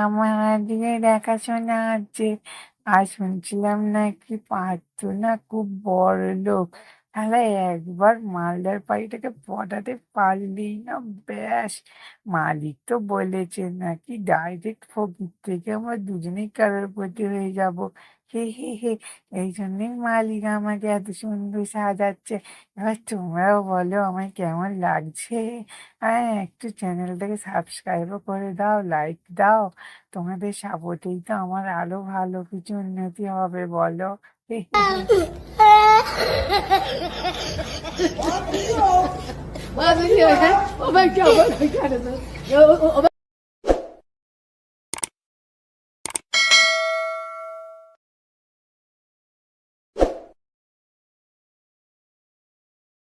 আমার আজকে দেখাশোনা আছে। আর শুনছিলাম নাকি পার্থ না খুব বড় লোক। তাহলে একবার মালদার বাড়িটাকে পটাতে পারলেই না ব্যাস। মালিক তো বলেছে নাকি ডাইরেক্ট ফকির থেকে আমরা দুজনেই কারোরপতি হয়ে যাব। হে। এই জন্যই মালিক আমাকে এত সুন্দর সাজাচ্ছে। এবার তোমরাও বলো আমায় কেমন লাগছে। হ্যাঁ, একটু চ্যানেলটাকে সাবস্ক্রাইবও করে দাও, লাইক দাও। তোমাদের সাপোর্টেই তো আমার আরো ভালো কিছু উন্নতি হবে বলো। Oh my God. Oh my God.